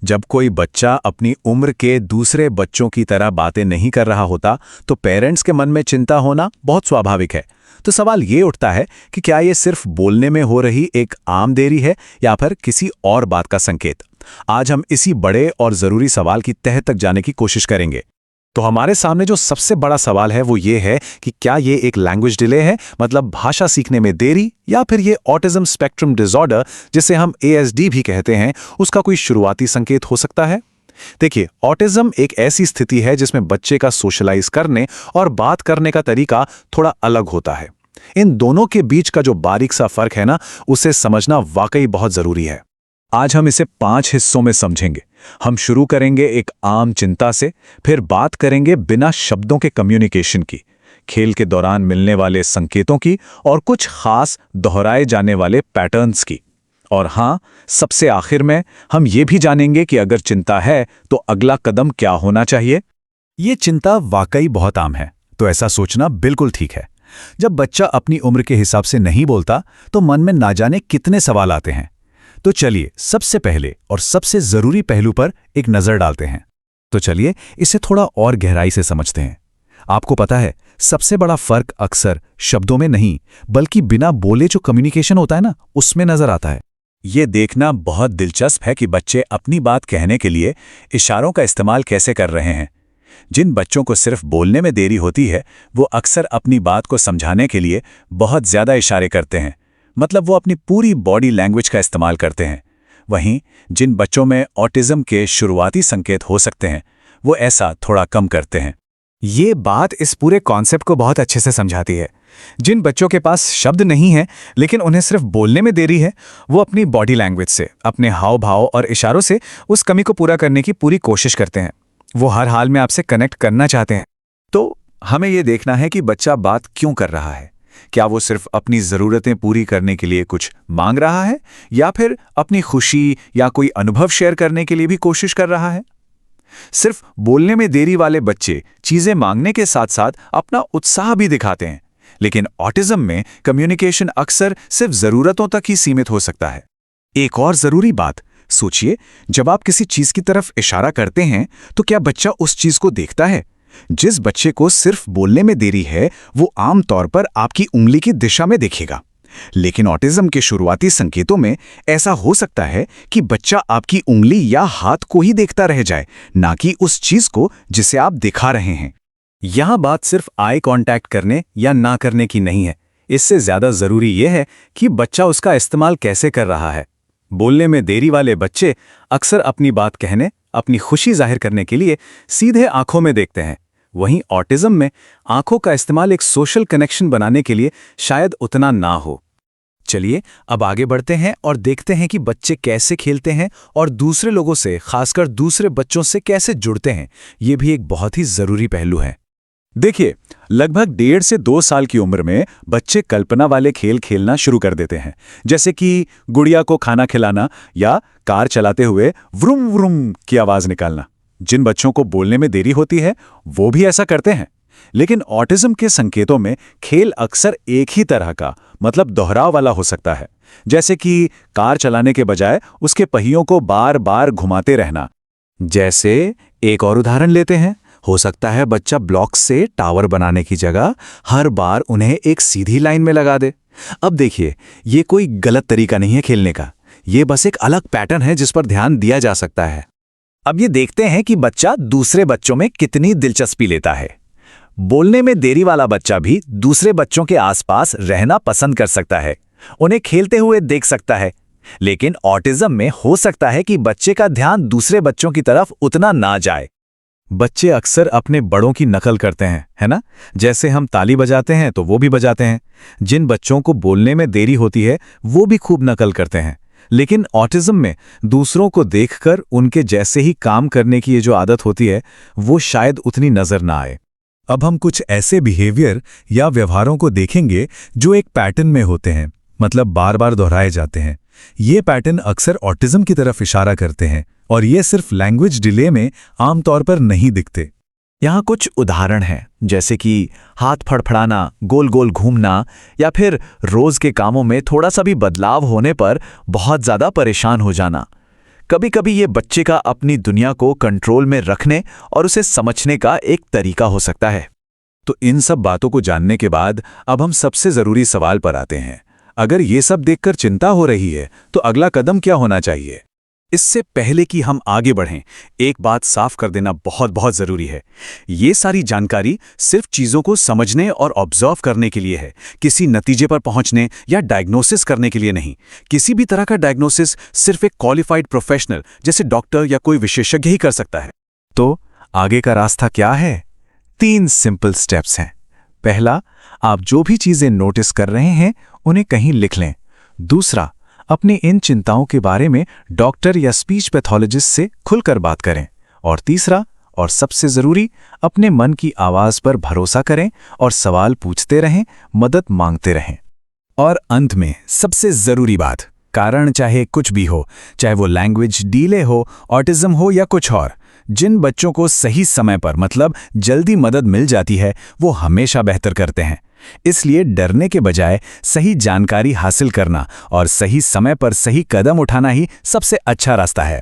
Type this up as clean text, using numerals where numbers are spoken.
जब कोई बच्चा अपनी उम्र के दूसरे बच्चों की तरह बातें नहीं कर रहा होता तो पेरेंट्स के मन में चिंता होना बहुत स्वाभाविक है। तो सवाल ये उठता है कि क्या ये सिर्फ बोलने में हो रही एक आम देरी है या फिर किसी और बात का संकेत। आज हम इसी बड़े और ज़रूरी सवाल की तह तक जाने की कोशिश करेंगे। तो हमारे सामने जो सबसे बड़ा सवाल है वो ये है कि क्या ये एक लैंग्वेज डिले है, मतलब भाषा सीखने में देरी, या फिर ये ऑटिज्म स्पेक्ट्रम डिसऑर्डर जिसे हम ASD भी कहते हैं उसका कोई शुरुआती संकेत हो सकता है। देखिए, ऑटिज्म एक ऐसी स्थिति है जिसमें बच्चे का सोशलाइज करने और बात करने का तरीका थोड़ा अलग होता है। इन दोनों के बीच का जो बारीक सा फर्क है ना, उसे समझना वाकई बहुत जरूरी है। आज हम इसे 5 हिस्सों में समझेंगे। हम शुरू करेंगे एक आम चिंता से, फिर बात करेंगे बिना शब्दों के कम्युनिकेशन की, खेल के दौरान मिलने वाले संकेतों की और कुछ खास दोहराए जाने वाले पैटर्न्स की। और हाँ, सबसे आखिर में हम ये भी जानेंगे कि अगर चिंता है तो अगला कदम क्या होना चाहिए। ये चिंता वाकई बहुत आम है, तो ऐसा सोचना बिल्कुल ठीक है। जब बच्चा अपनी उम्र के हिसाब से नहीं बोलता तो मन में ना जाने कितने सवाल आते हैं। तो चलिए सबसे पहले और सबसे जरूरी पहलू पर एक नजर डालते हैं। तो चलिए इसे थोड़ा और गहराई से समझते हैं। आपको पता है, सबसे बड़ा फर्क अक्सर शब्दों में नहीं बल्कि बिना बोले जो कम्युनिकेशन होता है ना, उसमें नजर आता है। ये देखना बहुत दिलचस्प है कि बच्चे अपनी बात कहने के लिए इशारों का इस्तेमाल कैसे कर रहे हैं। जिन बच्चों को सिर्फ बोलने में देरी होती है वो अक्सर अपनी बात को समझाने के लिए बहुत ज्यादा इशारे करते हैं, मतलब वो अपनी पूरी बॉडी लैंग्वेज का इस्तेमाल करते हैं। वहीं जिन बच्चों में ऑटिज्म के शुरुआती संकेत हो सकते हैं वो ऐसा थोड़ा कम करते हैं। ये बात इस पूरे कॉन्सेप्ट को बहुत अच्छे से समझाती है। जिन बच्चों के पास शब्द नहीं है लेकिन उन्हें सिर्फ बोलने में देरी है, वो अपनी बॉडी लैंग्वेज से, अपने हाव भाव और इशारों से उस कमी को पूरा करने की पूरी कोशिश करते हैं। वो हर हाल में आपसे कनेक्ट करना चाहते हैं। तो हमें ये देखना है कि बच्चा बात क्यों कर रहा है। क्या वो सिर्फ अपनी ज़रूरतें पूरी करने के लिए कुछ मांग रहा है, या फिर अपनी खुशी या कोई अनुभव शेयर करने के लिए भी कोशिश कर रहा है। सिर्फ बोलने में देरी वाले बच्चे चीज़ें मांगने के साथ साथ अपना उत्साह भी दिखाते हैं, लेकिन ऑटिज्म में कम्युनिकेशन अक्सर सिर्फ ज़रूरतों तक ही सीमित हो सकता है। एक और ज़रूरी बात, सोचिए, जब आप किसी चीज़ की तरफ इशारा करते हैं तो क्या बच्चा उस चीज़ को देखता है। जिस बच्चे को सिर्फ बोलने में देरी है वो आम तौर पर आपकी उंगली की दिशा में देखेगा, लेकिन ऑटिज्म के शुरुआती संकेतों में ऐसा हो सकता है कि बच्चा आपकी उंगली या हाथ को ही देखता रह जाए, ना कि उस चीज को जिसे आप दिखा रहे हैं। यहां बात सिर्फ आई कांटेक्ट करने या ना करने की नहीं है, इससे ज्यादा जरूरी यह है कि बच्चा उसका इस्तेमाल कैसे कर रहा है। बोलने में देरी वाले बच्चे अक्सर अपनी बात कहने, अपनी खुशी जाहिर करने के लिए सीधे आंखों में देखते हैं। वहीं ऑटिज्म में आंखों का इस्तेमाल एक सोशल कनेक्शन बनाने के लिए शायद उतना ना हो। चलिए अब आगे बढ़ते हैं और देखते हैं कि बच्चे कैसे खेलते हैं और दूसरे लोगों से, खासकर दूसरे बच्चों से कैसे जुड़ते हैं। ये भी एक बहुत ही जरूरी पहलू है। देखिए, लगभग 1.5 से 2 साल की उम्र में बच्चे कल्पना वाले खेल खेलना शुरू कर देते हैं, जैसे कि गुड़िया को खाना खिलाना या कार चलाते हुए व्रुम व्रुम की आवाज निकालना। जिन बच्चों को बोलने में देरी होती है वो भी ऐसा करते हैं, लेकिन ऑटिज्म के संकेतों में खेल अक्सर एक ही तरह का, मतलब दोहराव वाला हो सकता है, जैसे कि कार चलाने के बजाय उसके पहियों को बार बार घुमाते रहना। जैसे एक और उदाहरण लेते हैं, हो सकता है बच्चा ब्लॉक से टावर बनाने की जगह हर बार उन्हें एक सीधी लाइन में लगा दे। अब देखिए, ये कोई गलत तरीका नहीं है खेलने का, ये बस एक अलग पैटर्न है जिस पर ध्यान दिया जा सकता है। अब ये देखते हैं कि बच्चा दूसरे बच्चों में कितनी दिलचस्पी लेता है। बोलने में देरी वाला बच्चा भी दूसरे बच्चों के आसपास रहना पसंद कर सकता है, उन्हें खेलते हुए देख सकता है, लेकिन ऑटिज्म में हो सकता है कि बच्चे का ध्यान दूसरे बच्चों की तरफ उतना ना जाए। बच्चे अक्सर अपने बड़ों की नकल करते हैं, है ना? जैसे हम ताली बजाते हैं तो वो भी बजाते हैं। जिन बच्चों को बोलने में देरी होती है वो भी खूब नकल करते हैं, लेकिन ऑटिज्म में दूसरों को देखकर उनके जैसे ही काम करने की ये जो आदत होती है वो शायद उतनी नजर ना आए। अब हम कुछ ऐसे बिहेवियर या व्यवहारों को देखेंगे जो एक पैटर्न में होते हैं, मतलब बार बार दोहराए जाते हैं। ये पैटर्न अक्सर ऑटिज्म की तरफ इशारा करते हैं और ये सिर्फ लैंग्वेज डिले में आमतौर पर नहीं दिखते। यहाँ कुछ उदाहरण हैं, जैसे कि हाथ फड़फड़ाना, गोल गोल घूमना, या फिर रोज के कामों में थोड़ा सा भी बदलाव होने पर बहुत ज्यादा परेशान हो जाना। कभी कभी ये बच्चे का अपनी दुनिया को कंट्रोल में रखने और उसे समझने का एक तरीका हो सकता है। तो इन सब बातों को जानने के बाद अब हम सबसे ज़रूरी सवाल पर आते हैं। अगर ये सब देखकर चिंता हो रही है तो अगला कदम क्या होना चाहिए? इससे पहले कि हम आगे बढ़ें, एक बात साफ कर देना बहुत बहुत ज़रूरी है। ये सारी जानकारी सिर्फ चीज़ों को समझने और ऑब्जर्व करने के लिए है, किसी नतीजे पर पहुंचने या डायग्नोसिस करने के लिए नहीं। किसी भी तरह का डायग्नोसिस सिर्फ एक क्वालिफाइड प्रोफेशनल जैसे डॉक्टर या कोई विशेषज्ञ ही कर सकता है। तो आगे का रास्ता क्या है? 3 सिंपल स्टेप्स हैं। पहला, आप जो भी चीज़ें नोटिस कर रहे हैं उन्हें कहीं लिख लें। दूसरा, अपनी इन चिंताओं के बारे में डॉक्टर या स्पीच पैथोलॉजिस्ट से खुलकर बात करें। और तीसरा और सबसे ज़रूरी, अपने मन की आवाज़ पर भरोसा करें और सवाल पूछते रहें, मदद मांगते रहें। और अंत में सबसे ज़रूरी बात, कारण चाहे कुछ भी हो, चाहे वो लैंग्वेज डीले हो, ऑटिज्म हो या कुछ और, जिन बच्चों को सही समय पर मतलब जल्दी मदद मिल जाती है वो हमेशा बेहतर करते हैं। इसलिए डरने के बजाय सही जानकारी हासिल करना और सही समय पर सही कदम उठाना ही सबसे अच्छा रास्ता है।